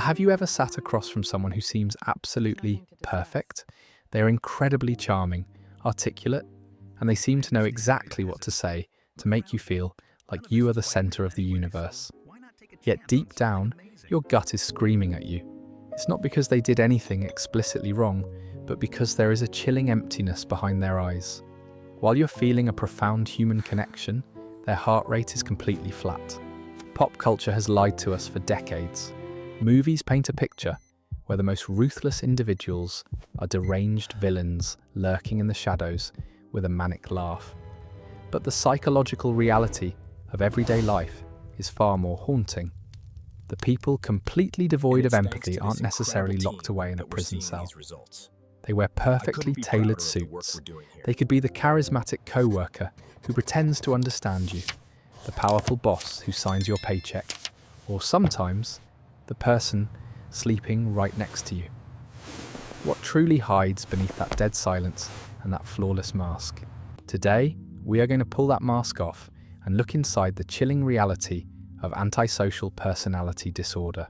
Have you ever sat across from someone who seems absolutely perfect? They are incredibly charming, articulate, and they seem to know exactly what to say to make you feel like you are the center of the universe. Yet deep down, your gut is screaming at you. It's not because they did anything explicitly wrong, but because there is a chilling emptiness behind their eyes. While you're feeling a profound human connection, their heart rate is completely flat. Pop culture has lied to us for decades. Movies paint a picture where the most ruthless individuals are deranged villains lurking in the shadows with a manic laugh. But the psychological reality of everyday life is far more haunting. The people completely devoid of empathy aren't necessarily locked away in a prison cell. They wear perfectly tailored suits. They could be the charismatic coworker who pretends to understand you, the powerful boss who signs your paycheck, or sometimes the person sleeping right next to you. What truly hides beneath that dead silence and that flawless mask? Today, we are going to pull that mask off and look inside the chilling reality of antisocial personality disorder.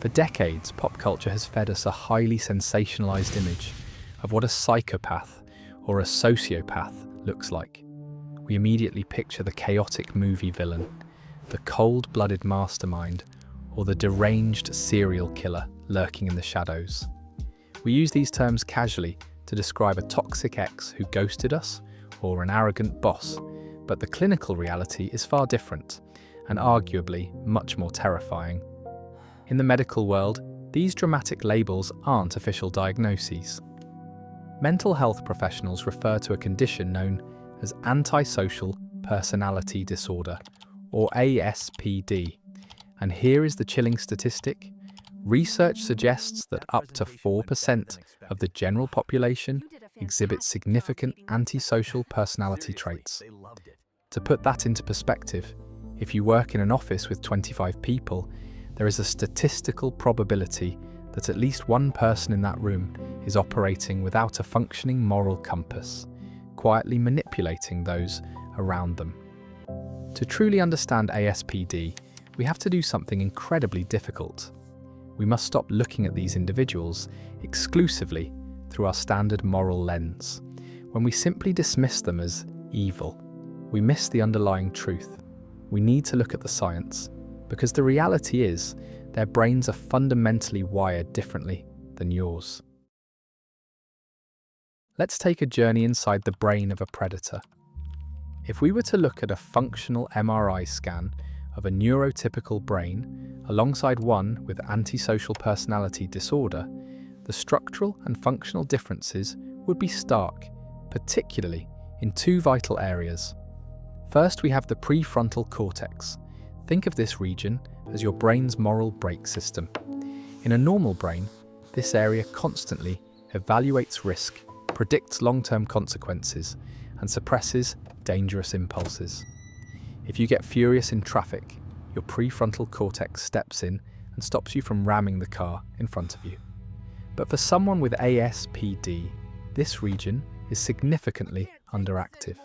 For decades, pop culture has fed us a highly sensationalized image of what a psychopath or a sociopath looks like. We immediately picture the chaotic movie villain, the cold-blooded mastermind, or the deranged serial killer lurking in the shadows. We use these terms casually to describe a toxic ex who ghosted us or an arrogant boss, but the clinical reality is far different and arguably much more terrifying. In the medical world, these dramatic labels aren't official diagnoses. Mental health professionals refer to a condition known as Antisocial Personality Disorder, or ASPD. And here is the chilling statistic. Research suggests that up to 4% of the general population exhibit significant antisocial personality traits. To put that into perspective, if you work in an office with 25 people, there is a statistical probability that at least one person in that room is operating without a functioning moral compass, quietly manipulating those around them. To truly understand ASPD, we have to do something incredibly difficult. We must stop looking at these individuals exclusively through our standard moral lens. When we simply dismiss them as evil, we miss the underlying truth. We need to look at the science, because the reality is their brains are fundamentally wired differently than yours. Let's take a journey inside the brain of a predator. If we were to look at a functional MRI scan of a neurotypical brain alongside one with antisocial personality disorder, the structural and functional differences would be stark, particularly in two vital areas. First, we have the prefrontal cortex. Think of this region as your brain's moral brake system. In a normal brain, this area constantly evaluates risk, predicts long-term consequences, and suppresses dangerous impulses. If you get furious in traffic, your prefrontal cortex steps in and stops you from ramming the car in front of you. But for someone with ASPD, this region is significantly underactive.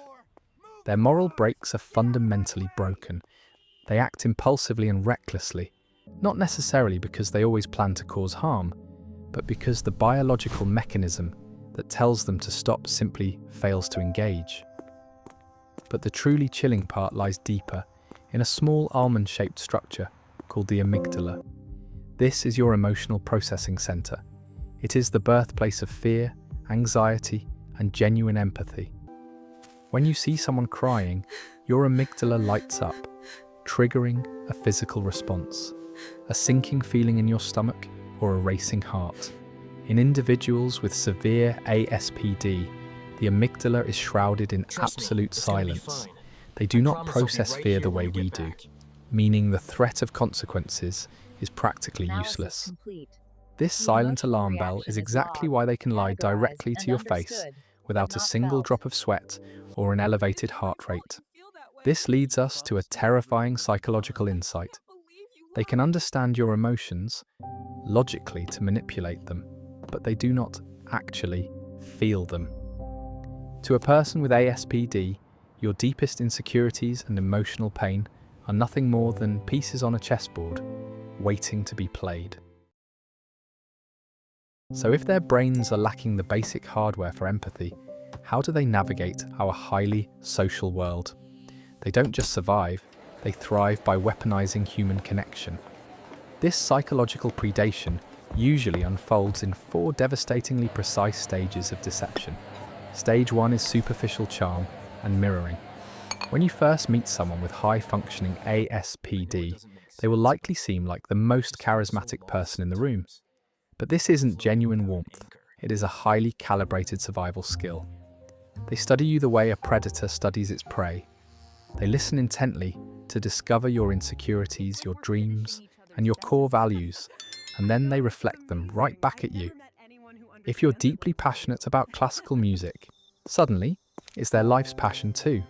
Their moral brakes are fundamentally broken. They act impulsively and recklessly, not necessarily because they always plan to cause harm, but because the biological mechanism that tells them to stop simply fails to engage. But the truly chilling part lies deeper, in a small almond-shaped structure called the amygdala. This is your emotional processing center. It is the birthplace of fear, anxiety, and genuine empathy. When you see someone crying, your amygdala lights up, triggering a physical response, a sinking feeling in your stomach or a racing heart. In individuals with severe ASPD, the amygdala is shrouded in absolute silence. They do not process fear the way we do, meaning the threat of consequences is practically useless. This silent alarm bell is exactly why they can lie directly to your face without a single drop of sweat or an elevated heart rate. This leads us to a terrifying psychological insight. They can understand your emotions logically to manipulate them, but they do not actually feel them. To a person with ASPD, your deepest insecurities and emotional pain are nothing more than pieces on a chessboard, waiting to be played. So if their brains are lacking the basic hardware for empathy, how do they navigate our highly social world? They don't just survive, they thrive by weaponizing human connection. This psychological predation usually unfolds in 4 devastatingly precise stages of deception. Stage 1 is superficial charm and mirroring. When you first meet someone with high-functioning ASPD, they will likely seem like the most charismatic person in the room. But this isn't genuine warmth, it is a highly calibrated survival skill. They study you the way a predator studies its prey. They listen intently to discover your insecurities, your dreams, and your core values, and then they reflect them right back at you. If you're deeply passionate about classical music, suddenly, it's their life's passion too.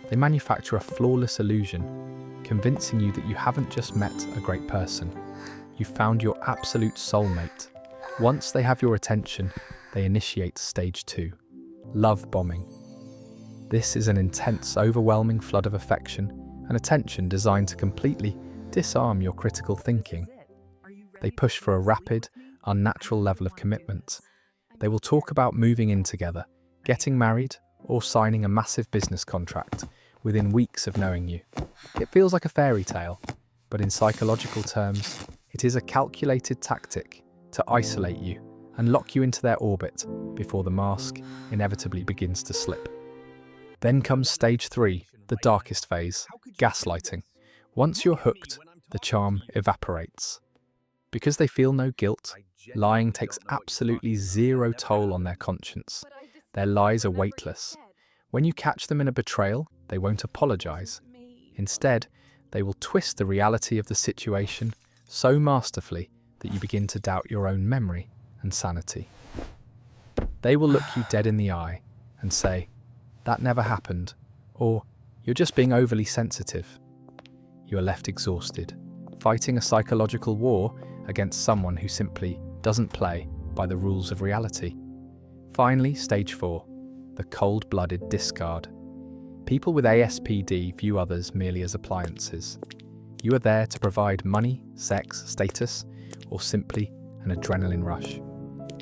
They manufacture a flawless illusion, convincing you that you haven't just met a great person, you've found your absolute soulmate. Once they have your attention, they initiate stage 2, love bombing. This is an intense, overwhelming flood of affection and attention designed to completely disarm your critical thinking. They push for a rapid, unnatural level of commitment. They will talk about moving in together, getting married, or signing a massive business contract within weeks of knowing you. It feels like a fairy tale, but in psychological terms, it is a calculated tactic to isolate you and lock you into their orbit before the mask inevitably begins to slip. Then comes stage 3, the darkest phase, gaslighting. Once you're hooked, the charm evaporates. Because they feel no guilt, lying takes absolutely zero toll on their conscience. Their lies are weightless. When you catch them in a betrayal, they won't apologize. Instead, they will twist the reality of the situation so masterfully that you begin to doubt your own memory and sanity. They will look you dead in the eye and say, "That never happened," or "You're just being overly sensitive." You are left exhausted, fighting a psychological war against someone who simply doesn't play by the rules of reality. Finally, stage 4, the cold-blooded discard. People with ASPD view others merely as appliances. You are there to provide money, sex, status, or simply an adrenaline rush.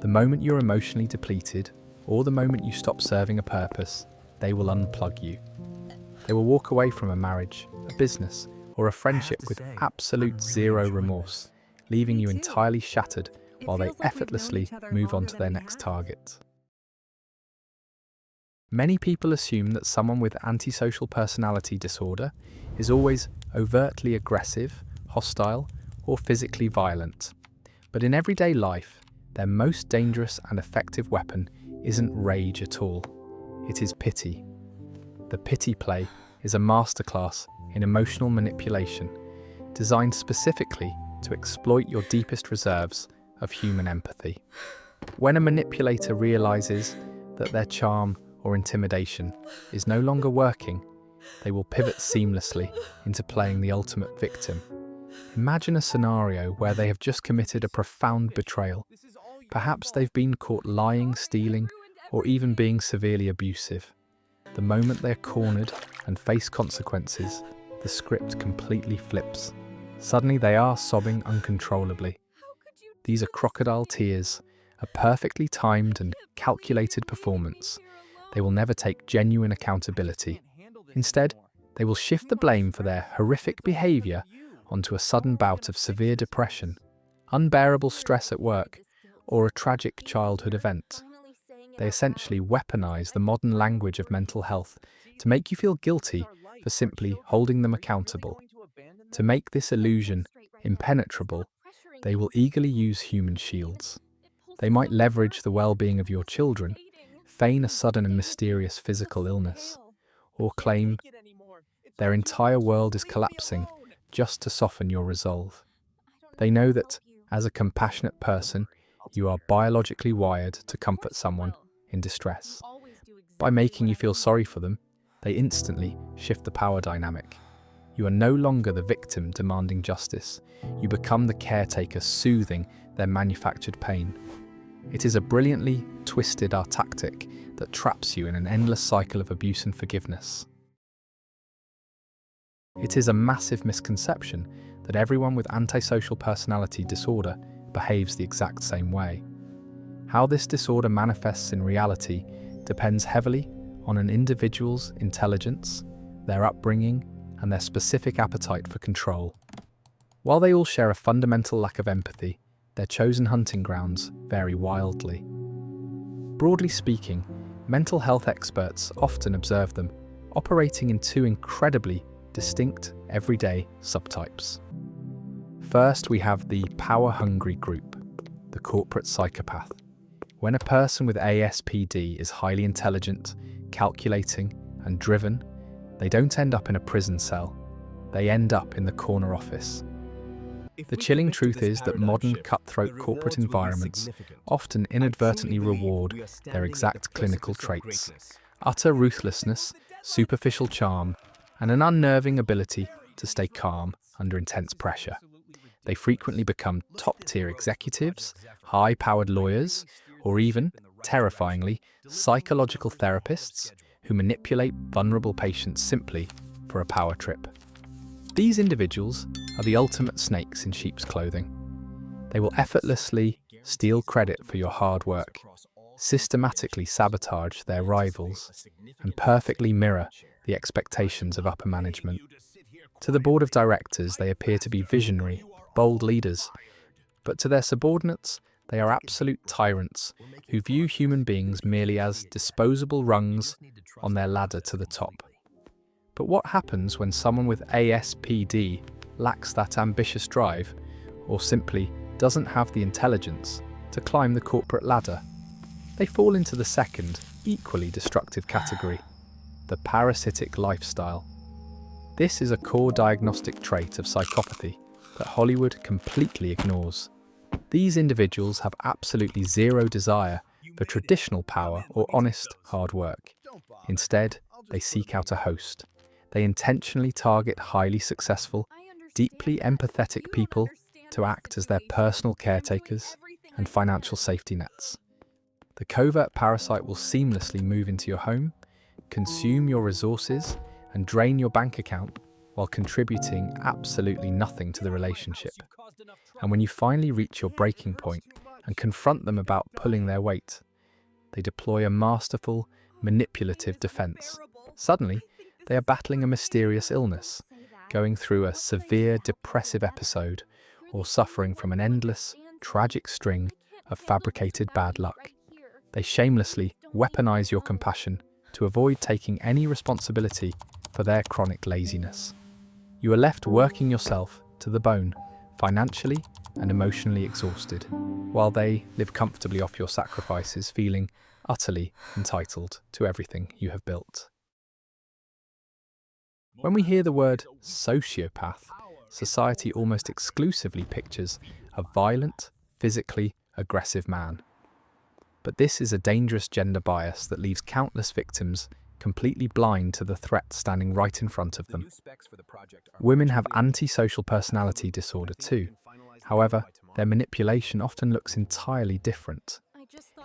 The moment you're emotionally depleted, or the moment you stop serving a purpose, they will unplug you. They will walk away from a marriage, a business, or a friendship with absolute zero remorse, leaving you entirely shattered while they effortlessly move on to their next target. Many people assume that someone with antisocial personality disorder is always overtly aggressive, hostile, or physically violent. But in everyday life, their most dangerous and effective weapon isn't rage at all. It is pity. The pity play is a masterclass in emotional manipulation, designed specifically to exploit your deepest reserves of human empathy. When a manipulator realizes that their charm or intimidation is no longer working, they will pivot seamlessly into playing the ultimate victim. Imagine a scenario where they have just committed a profound betrayal. Perhaps they've been caught lying, stealing, or even being severely abusive. The moment they're cornered and face consequences, the script completely flips. Suddenly they are sobbing uncontrollably. These are crocodile tears, a perfectly timed and calculated performance. They will never take genuine accountability. Instead, they will shift the blame for their horrific behavior onto a sudden bout of severe depression, unbearable stress at work, or a tragic childhood event. They essentially weaponize the modern language of mental health to make you feel guilty for simply holding them accountable. To make this illusion impenetrable, they will eagerly use human shields. They might leverage the well-being of your children, feign a sudden and mysterious physical illness, or claim their entire world is collapsing just to soften your resolve. They know that, as a compassionate person, you are biologically wired to comfort someone in distress. By making you feel sorry for them, they instantly shift the power dynamic. You are no longer the victim demanding justice. You become the caretaker soothing their manufactured pain. It is a brilliantly twisted tactic that traps you in an endless cycle of abuse and forgiveness. It is a massive misconception that everyone with antisocial personality disorder behaves the exact same way. How this disorder manifests in reality depends heavily on an individual's intelligence, their upbringing, and their specific appetite for control. While they all share a fundamental lack of empathy, their chosen hunting grounds vary wildly. Broadly speaking, mental health experts often observe them operating in two incredibly distinct, everyday subtypes. First, we have the power-hungry group, the corporate psychopath. When a person with ASPD is highly intelligent, calculating, and driven, they don't end up in a prison cell. They end up in the corner office. The chilling truth is that modern cutthroat corporate environments often inadvertently reward their exact clinical traits: utter ruthlessness, superficial charm, and an unnerving ability to stay calm under intense pressure. They frequently become top-tier executives, high-powered lawyers, or even, terrifyingly, psychological therapists who manipulate vulnerable patients simply for a power trip. These individuals are the ultimate snakes in sheep's clothing. They will effortlessly steal credit for your hard work, systematically sabotage their rivals, and perfectly mirror the expectations of upper management. To the board of directors, they appear to be visionary, bold leaders, but to their subordinates, they are absolute tyrants who view human beings merely as disposable rungs on their ladder to the top. But what happens when someone with ASPD lacks that ambitious drive, or simply doesn't have the intelligence to climb the corporate ladder? They fall into the second, equally destructive category, the parasitic lifestyle. This is a core diagnostic trait of psychopathy that Hollywood completely ignores. These individuals have absolutely zero desire for traditional power or honest hard work. Instead, they seek out a host. They intentionally target highly successful, deeply empathetic people to act as their personal caretakers and financial safety nets. The covert parasite will seamlessly move into your home, consume your resources, and drain your bank account while contributing absolutely nothing to the relationship. And when you finally reach your breaking point and confront them about pulling their weight, they deploy a masterful, manipulative defense. Suddenly, they are battling a mysterious illness, going through a severe depressive episode, or suffering from an endless, tragic string of fabricated bad luck. They shamelessly weaponize your compassion to avoid taking any responsibility for their chronic laziness. You are left working yourself to the bone, financially and emotionally exhausted, while they live comfortably off your sacrifices, feeling utterly entitled to everything you have built. When we hear the word sociopath, society almost exclusively pictures a violent, physically aggressive man. But this is a dangerous gender bias that leaves countless victims completely blind to the threat standing right in front of them. Women have antisocial personality disorder too. However, their manipulation often looks entirely different.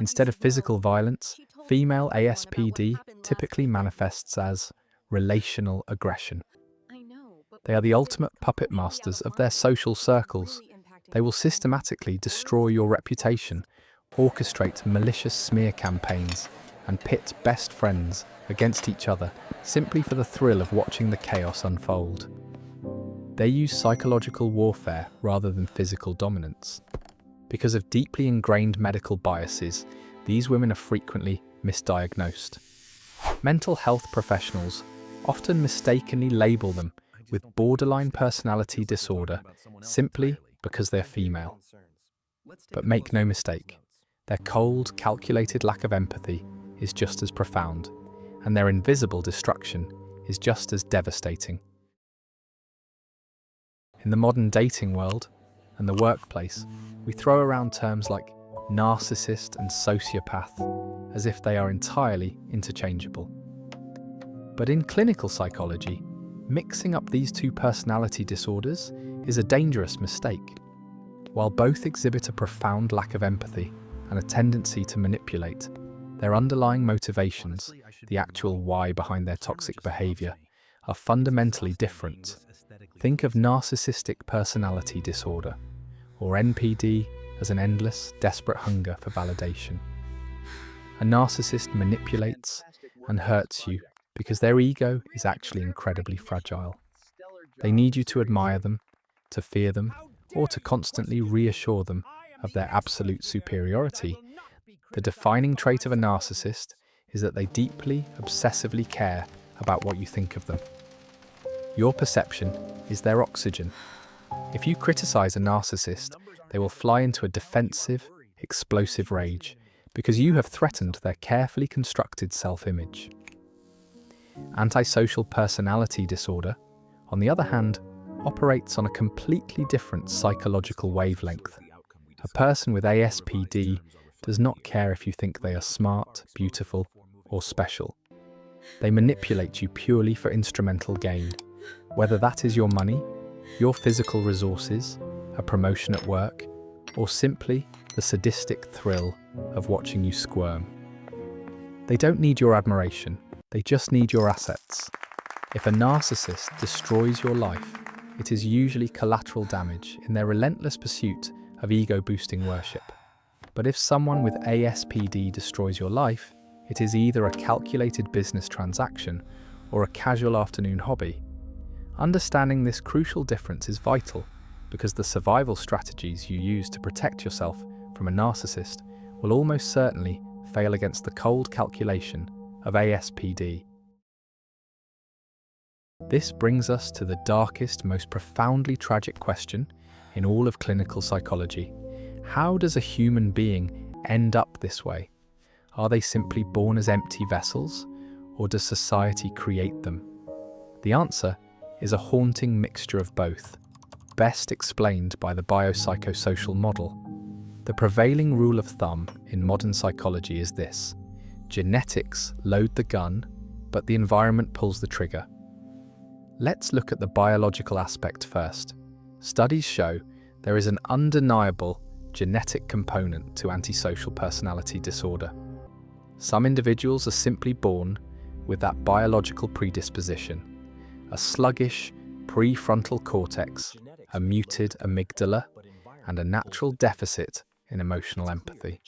Instead of physical violence, female ASPD typically manifests as relational aggression. They are the ultimate puppet masters of their social circles. They will systematically destroy your reputation, orchestrate malicious smear campaigns, and pit best friends against each other simply for the thrill of watching the chaos unfold. They use psychological warfare rather than physical dominance. Because of deeply ingrained medical biases, these women are frequently misdiagnosed. Mental health professionals often mistakenly label them with borderline personality disorder simply because they're female. But make no mistake, their cold, calculated lack of empathy is just as profound, and their invisible destruction is just as devastating. In the modern dating world and the workplace, we throw around terms like narcissist and sociopath as if they are entirely interchangeable. But in clinical psychology, Mixing up these two personality disorders is a dangerous mistake. While both exhibit a profound lack of empathy and a tendency to manipulate, their underlying motivations, the actual why behind their toxic behavior, are fundamentally different. Think of Narcissistic Personality Disorder, or NPD, as an endless, desperate hunger for validation. A narcissist manipulates and hurts you because their ego is actually incredibly fragile. They need you to admire them, to fear them, or to constantly reassure them of their absolute superiority. The defining trait of a narcissist is that they deeply, obsessively care about what you think of them. Your perception is their oxygen. If you criticize a narcissist, they will fly into a defensive, explosive rage because you have threatened their carefully constructed self-image. Antisocial Personality Disorder, on the other hand, operates on a completely different psychological wavelength. A person with ASPD does not care if you think they are smart, beautiful, or special. They manipulate you purely for instrumental gain, whether that is your money, your physical resources, a promotion at work, or simply the sadistic thrill of watching you squirm. They don't need your admiration, they just need your assets. If a narcissist destroys your life, it is usually collateral damage in their relentless pursuit of ego-boosting worship. But if someone with ASPD destroys your life, it is either a calculated business transaction or a casual afternoon hobby. Understanding this crucial difference is vital because the survival strategies you use to protect yourself from a narcissist will almost certainly fail against the cold calculation of ASPD. This brings us to the darkest, most profoundly tragic question in all of clinical psychology. How does a human being end up this way? Are they simply born as empty vessels, or does society create them? The answer is a haunting mixture of both, best explained by the biopsychosocial model. The prevailing rule of thumb in modern psychology is this: genetics load the gun, but the environment pulls the trigger. Let's look at the biological aspect first. Studies show there is an undeniable genetic component to antisocial personality disorder. Some individuals are simply born with that biological predisposition: a sluggish prefrontal cortex, a muted amygdala, and a natural deficit in emotional empathy.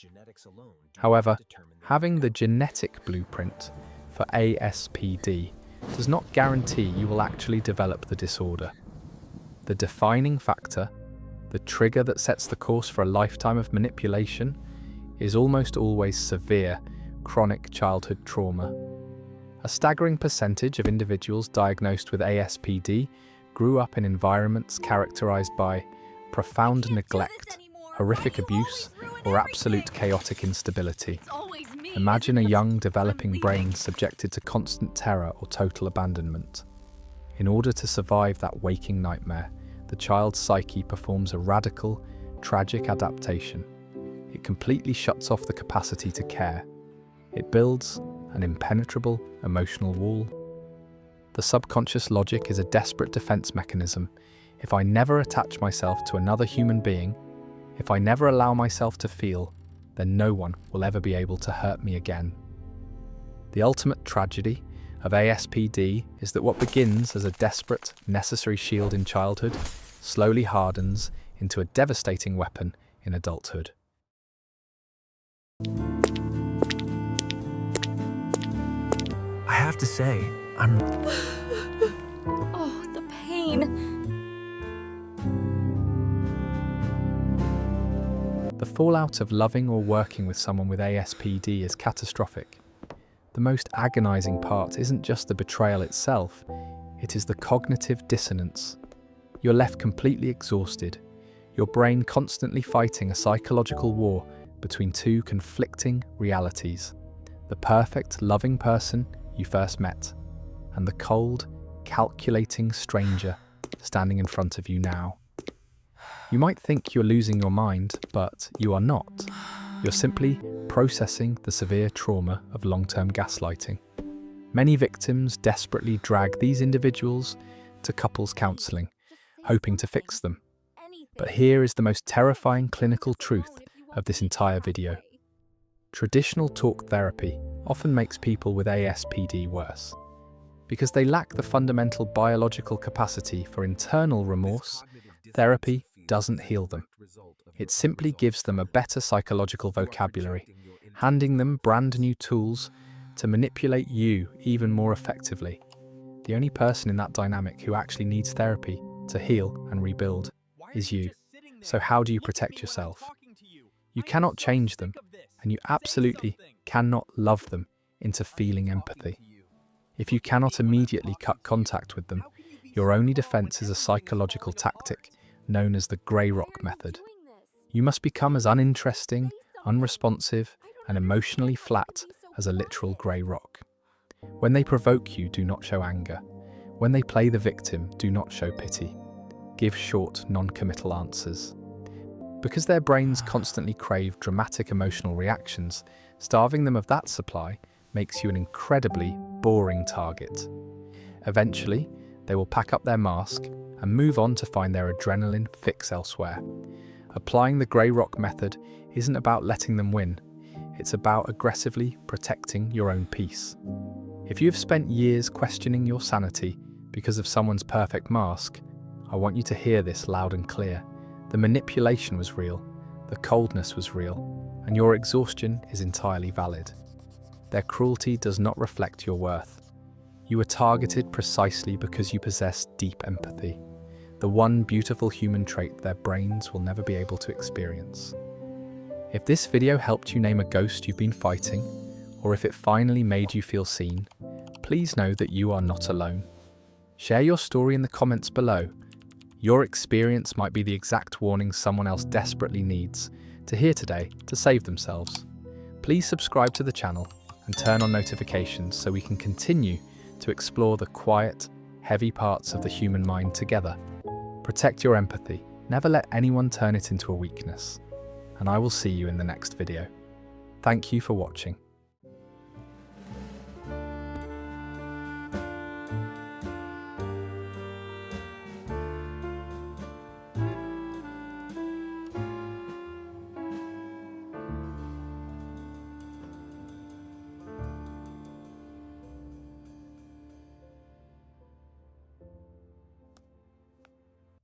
However, having the genetic blueprint for ASPD does not guarantee you will actually develop the disorder. The defining factor, the trigger that sets the course for a lifetime of manipulation, is almost always severe, chronic childhood trauma. A staggering percentage of individuals diagnosed with ASPD grew up in environments characterized by profound neglect, horrific abuse, or absolute chaotic instability. Imagine a young, developing brain subjected to constant terror or total abandonment. In order to survive that waking nightmare, the child's psyche performs a radical, tragic adaptation. It completely shuts off the capacity to care. It builds an impenetrable emotional wall. The subconscious logic is a desperate defense mechanism. If I never attach myself to another human being, if I never allow myself to feel, then no one will ever be able to hurt me again. The ultimate tragedy of ASPD is that what begins as a desperate, necessary shield in childhood slowly hardens into a devastating weapon in adulthood. I have to say, I'm... Oh, the pain. The fallout of loving or working with someone with ASPD is catastrophic. The most agonizing part isn't just the betrayal itself, it is the cognitive dissonance. You're left completely exhausted, your brain constantly fighting a psychological war between two conflicting realities: the perfect, loving person you first met, and the cold, calculating stranger standing in front of you now. You might think you're losing your mind, but you are not. You're simply processing the severe trauma of long-term gaslighting. Many victims desperately drag these individuals to couples counseling, hoping to fix them. But here is the most terrifying clinical truth of this entire video. Traditional talk therapy often makes people with ASPD worse, because they lack the fundamental biological capacity for internal remorse. Therapy doesn't heal them. It simply gives them a better psychological vocabulary, handing them brand new tools to manipulate you even more effectively. The only person in that dynamic who actually needs therapy to heal and rebuild is you. So how do you protect yourself? You cannot change them, and you absolutely cannot love them into feeling empathy. If you cannot immediately cut contact with them, your only defense is a psychological tactic known as the grey rock method. You must become as uninteresting, unresponsive, and emotionally flat as a literal grey rock. When they provoke you, do not show anger. When they play the victim, do not show pity. Give short, non-committal answers. Because their brains constantly crave dramatic emotional reactions, starving them of that supply makes you an incredibly boring target. Eventually, they will pack up their mask and move on to find their adrenaline fix elsewhere. Applying the grey rock method isn't about letting them win. It's about aggressively protecting your own peace. If you have spent years questioning your sanity because of someone's perfect mask, I want you to hear this loud and clear. The manipulation was real, the coldness was real, and your exhaustion is entirely valid. Their cruelty does not reflect your worth. You were targeted precisely because you possess deep empathy, the one beautiful human trait their brains will never be able to experience. If this video helped you name a ghost you've been fighting, or if it finally made you feel seen, please know that you are not alone. Share your story in the comments below. Your experience might be the exact warning someone else desperately needs to hear today to save themselves. Please subscribe to the channel and turn on notifications so we can continue to explore the quiet, heavy parts of the human mind together. Protect your empathy. Never let anyone turn it into a weakness. And I will see you in the next video. Thank you for watching.